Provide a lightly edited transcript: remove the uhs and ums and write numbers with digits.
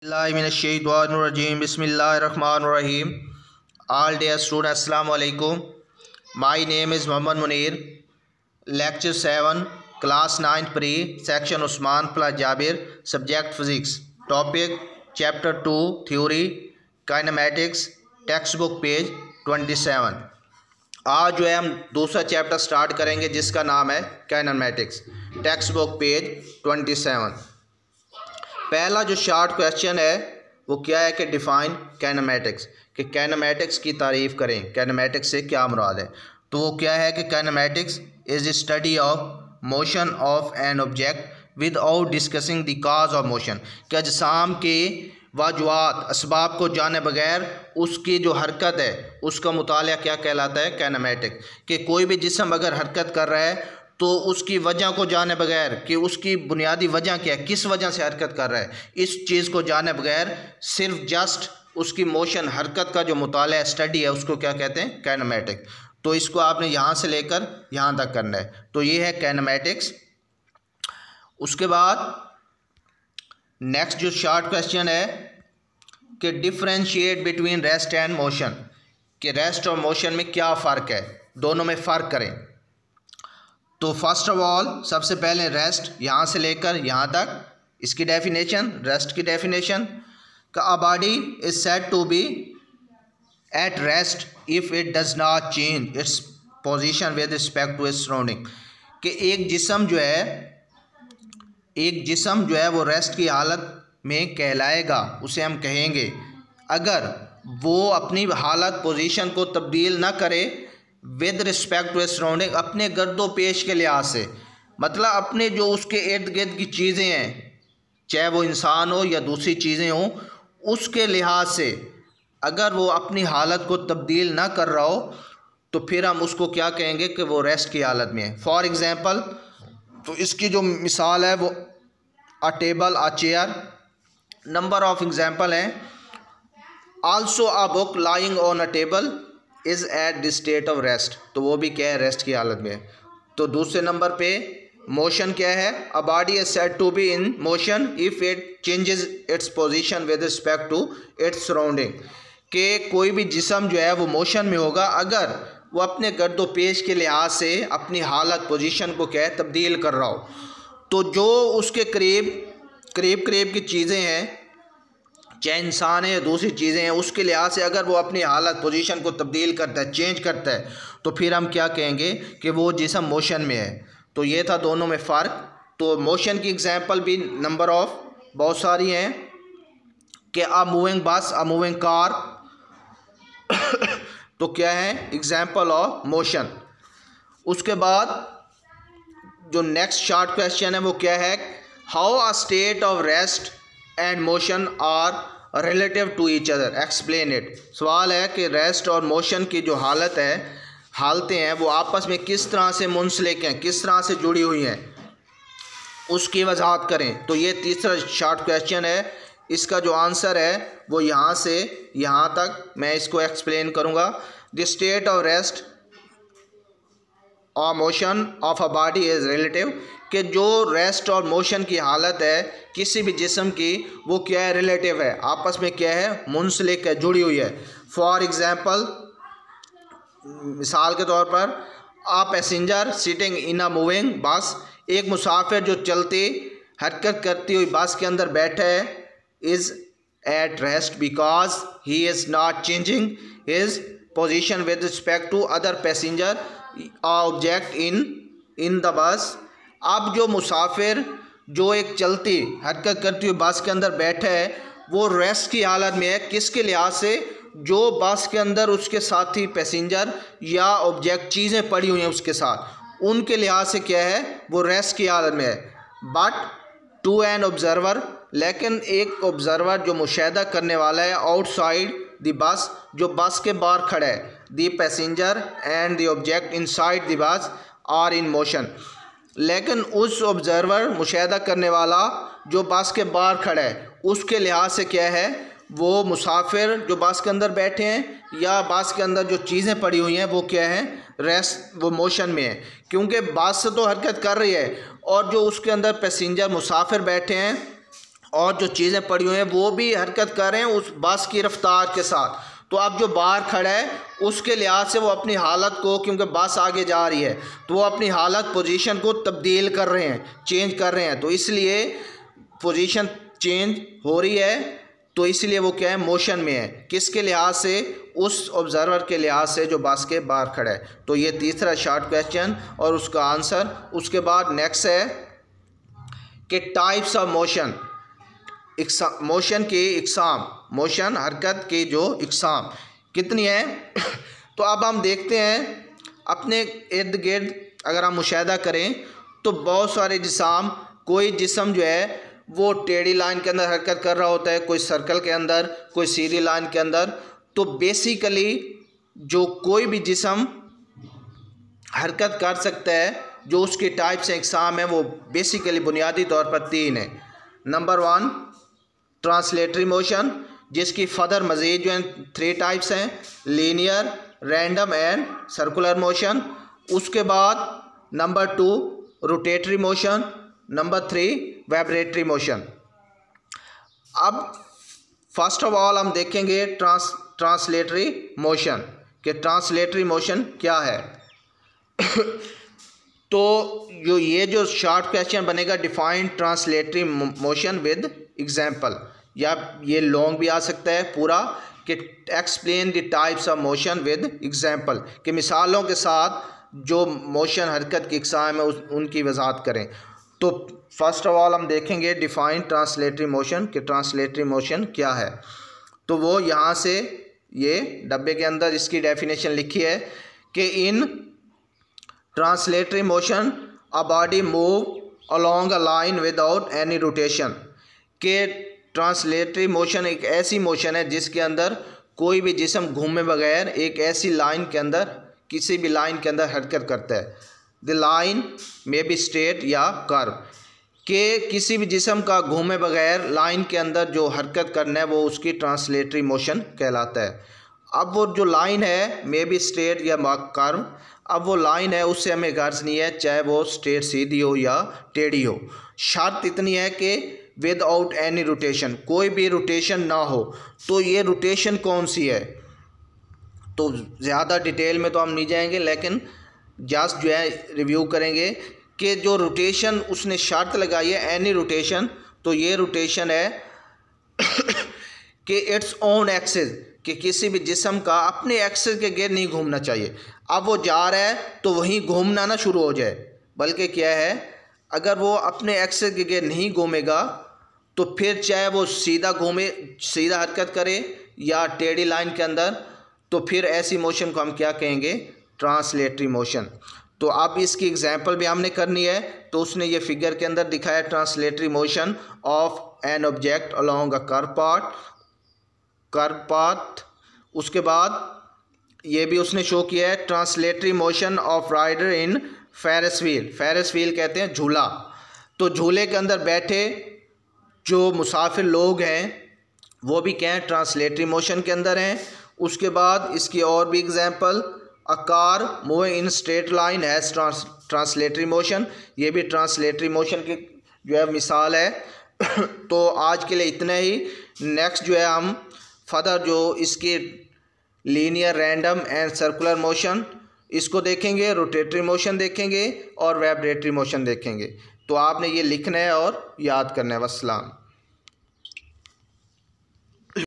Bismillahirrahmanirrahim. Bismillahirrahmanirrahim. All dear students, Assalamu alaikum. My name is Muhammad Munir. Lecture 7, Class 9 Pre, Section Usman plus Jabir, Subject Physics. Topic Chapter 2, Theory, Kinematics, Textbook page 27. आज जो है हम दूसरा chapter start करेंगे जिसका नाम है kinematics, text book page 27। पहला जो शॉर्ट क्वेश्चन है वो क्या है कि डिफ़ाइन काइनेमैटिक्स, कि काइनेमैटिक्स की तारीफ़ करें, काइनेमैटिक्स से क्या मुराद है। तो वो क्या है कि kinematics is the study of motion of an object without discussing the cause of motion, कि अजसाम के वाजुआत असबाब को जाने बगैर उसकी जो हरकत है उसका मुताला क्या कहलाता है, काइनेमैटिक। कि कोई भी जिस्म अगर हरकत कर रहा है तो उसकी वजह को जाने बगैर कि उसकी बुनियादी वजह क्या है, किस वजह से हरकत कर रहा है, इस चीज़ को जाने बगैर सिर्फ जस्ट उसकी मोशन हरकत का जो मुताला स्टडी है उसको क्या कहते हैं, काइनेमैटिक। तो इसको आपने यहाँ से लेकर यहाँ तक करना है। तो ये है काइनेमैटिक्स। उसके बाद नेक्स्ट जो शॉर्ट क्वेश्चन है कि differentiate between rest and motion, कि रेस्ट और मोशन में क्या फ़र्क है, दोनों में फ़र्क करें। तो फर्स्ट ऑफ ऑल सबसे पहले रेस्ट यहाँ से लेकर यहाँ तक इसकी डेफिनेशन, रेस्ट की डेफिनेशन का a body is said to be at rest if it does not change its position with respect to its surrounding, कि एक जिस्म जो है वो रेस्ट की हालत में कहलाएगा, उसे हम कहेंगे अगर वो अपनी हालत पोजीशन को तब्दील ना करे विद रिस्पेक्ट टू सराउंडिंग, अपने गर्दो पेश के लिहाज से, मतलब अपने जो उसके इर्द गिर्द की चीज़ें हैं, चाहे वो इंसान हो या दूसरी चीज़ें हों, उसके लिहाज से अगर वो अपनी हालत को तब्दील ना कर रहा हो तो फिर हम उसको क्या कहेंगे कि वो रेस्ट की हालत में है। फॉर एग्ज़ाम्पल, तो इसकी जो मिसाल है वो a table, a chair, number of example हैं। Also a book lying on a table is at the state of rest, तो वो भी क्या है, रेस्ट की हालत में। तो दूसरे नंबर पे मोशन क्या है, a body is said to be in motion if it changes its position with respect to its surrounding, कि कोई भी जिस्म जो है वो मोशन में होगा अगर वो अपने गर्दो पेश के लिहाज से अपनी हालत पोजीशन को क्या है, तब्दील कर रहा हो। तो जो उसके करीब की चीज़ें हैं, चाहे इंसान है या दूसरी चीज़ें हैं, उसके लिहाज से अगर वो अपनी हालत पोजीशन को तब्दील करता है, चेंज करता है, तो फिर हम क्या कहेंगे कि वो जिस्म मोशन में है। तो ये था दोनों में फ़र्क। तो मोशन की एग्जांपल भी नंबर ऑफ बहुत सारी हैं, कि अ मूविंग बस, अ मूविंग कार तो क्या है, एग्जांपल ऑफ मोशन। उसके बाद जो नेक्स्ट शॉर्ट क्वेश्चन है वो क्या है, how a state of rest and motion are relative to each other, explain it. सवाल है कि रेस्ट और मोशन की जो हालतें हैं वो आपस में किस तरह से मुंसलिक हैं, किस तरह से जुड़ी हुई हैं, उसकी वजाहत करें। तो ये तीसरा शॉर्ट क्वेश्चन है। इसका जो आंसर है वो यहाँ से यहाँ तक मैं इसको एक्सप्लेन करूँगा। द स्टेट ऑफ रेस्ट और motion of a body is relative, कि जो रेस्ट और मोशन की हालत है किसी भी जिस्म की वो क्या है, रिलेटिव है, आपस में क्या है, मुंसलिक है, जुड़ी हुई है। फॉर एग्ज़ाम्पल, मिसाल के तौर पर, a passenger sitting in a moving बस, एक मुसाफिर जो चलती हरकत करती हुई बस के अंदर बैठा है, is at rest because he is not changing his position with respect to other passenger object in the bus. अब जो मुसाफिर जो एक चलती हरकत करती हुई बस के अंदर बैठा है वो रेस्ट की हालत में है, किसके लिहाज से, जो बस के अंदर उसके साथी पैसेंजर या ऑब्जेक्ट चीज़ें पड़ी हुई हैं उसके साथ, उनके लिहाज से क्या है, वो रेस्ट की हालत में है। बट टू एन ऑब्जर्वर, लेकिन एक ऑब्जर्वर जो मुशाहिदा करने वाला है, आउटसाइड द बस, जो बस के बाहर खड़ा है, the passenger and the object inside the bus are in motion, लेकिन उस ऑब्जर्वर मुशाहिदा करने वाला जो बस के बाहर खड़ा है उसके लिहाज से क्या है, वो मुसाफिर जो बस के अंदर बैठे हैं या बस के अंदर जो चीज़ें पड़ी हुई हैं वो क्या है, रेस्ट, वो मोशन में है, क्योंकि बस तो हरकत कर रही है और जो उसके अंदर पैसेंजर मुसाफिर बैठे हैं और जो चीज़ें पड़ी हुई हैं वो भी हरकत कर रहे हैं उस बस की रफ्तार के साथ। तो अब जो बाहर खड़ा है उसके लिहाज से वो अपनी हालत को, क्योंकि बस आगे जा रही है तो वो अपनी हालत पोजीशन को तब्दील कर रहे हैं, चेंज कर रहे हैं, तो इसलिए पोजीशन चेंज हो रही है, तो इसलिए वो क्या है, मोशन में है। किसके लिहाज से? उस ऑब्जर्वर के लिहाज से जो बस के बाहर खड़ा है। तो ये तीसरा शॉर्ट क्वेश्चन और उसका आंसर। उसके बाद नेक्स्ट है कि टाइप्स ऑफ मोशन, मोशन की इकसाम, मोशन हरकत की जो इकसाम कितनी है। तो अब हम देखते हैं अपने इर्द गिर्द अगर हम मुशाहिदा करें तो बहुत सारे जिस्म, कोई जिस्म जो है वो टेढ़ी लाइन के अंदर हरकत कर रहा होता है, कोई सर्कल के अंदर, कोई सीधी लाइन के अंदर। तो बेसिकली जो कोई भी जिस्म हरकत कर सकता है, जो उसकी टाइप्स हैं, इकसाम है, वो बेसिकली बुनियादी तौर पर 3 है। नंबर 1 ट्रांसलेटरी मोशन, जिसकी फर्दर मज़ीद जो हैं 3 टाइप्स हैं, linear, random and circular motion. उसके बाद number 2 rotatory motion, number 3 vibratory motion. अब फर्स्ट ऑफ ऑल हम देखेंगे ट्रांसलेटरी मोशन कि ट्रांसलेटरी मोशन क्या है। तो ये जो शॉर्ट क्वेश्चन बनेगा, define translatory motion with example, या ये लॉन्ग भी आ सकता है पूरा कि explain the types of motion with example, कि मिसालों के साथ जो मोशन हरकत की इकसाम है उनकी वजाहत करें। तो फर्स्ट ऑफ ऑल हम देखेंगे डिफाइन ट्रांसलेटरी मोशन कि ट्रांसलेटरी मोशन क्या है। तो वो यहाँ से ये डब्बे के अंदर इसकी डेफिनेशन लिखी है कि in translatory motion a body move along a line without any rotation, के ट्रांसलेटरी मोशन एक ऐसी मोशन है जिसके अंदर कोई भी जिस्म घूमे बगैर एक ऐसी लाइन के अंदर, किसी भी लाइन के अंदर हरकत करता है। The line may be straight या कर्व, के किसी भी जिस्म का घूमे बगैर लाइन के अंदर जो हरकत करना है वो उसकी ट्रांसलेटरी मोशन कहलाता है। अब वो जो लाइन है मे बी स्ट्रेट या कर्व, अब वो लाइन है उससे हमें गर्ज नहीं है चाहे वो स्ट्रेट सीधी हो या टेढ़ी हो, शर्त इतनी है कि विदाउट एनी रोटेशन, कोई भी रोटेशन ना हो। तो ये रोटेशन कौन सी है, तो ज़्यादा डिटेल में तो हम नहीं जाएंगे, लेकिन जस्ट जो है रिव्यू करेंगे कि जो रोटेशन उसने शर्त लगाई है एनी रोटेशन, तो ये रोटेशन है कि इट्स ओन एक्सिस, कि किसी भी जिस्म का अपने एक्सिस के गिर्द नहीं घूमना चाहिए। अब वो जा रहा है तो वहीं घूमना ना शुरू हो जाए, बल्कि क्या है, अगर वो अपने एक्सिस के गिर्द नहीं घूमेगा तो फिर चाहे वो सीधा घूमे, सीधा हरकत करे या टेढ़ी लाइन के अंदर, तो फिर ऐसी मोशन को हम क्या कहेंगे, ट्रांसलेटरी मोशन। तो अब इसकी एग्जांपल भी हमने करनी है, तो उसने ये फिगर के अंदर दिखाया translatory motion of an object along a curve path. उसके बाद ये भी उसने शो किया है translatory motion of rider in ferris wheel, ferris wheel कहते हैं झूला। तो झूले के अंदर बैठे जो मुसाफिर लोग हैं वो भी क्या हैं, ट्रांसलेटरी मोशन के अंदर हैं। उसके बाद इसकी और भी example, a car moving in straight line has translatory motion, ये भी ट्रांसलेटरी मोशन की जो है मिसाल है। तो आज के लिए इतना ही। नेक्स्ट जो है हम फर्दर जो इसके linear, random and circular motion इसको देखेंगे, रोटेटरी मोशन देखेंगे और वाइब्रेटरी मोशन देखेंगे। तो आपने ये लिखना है और याद करना है। वस्सलाम।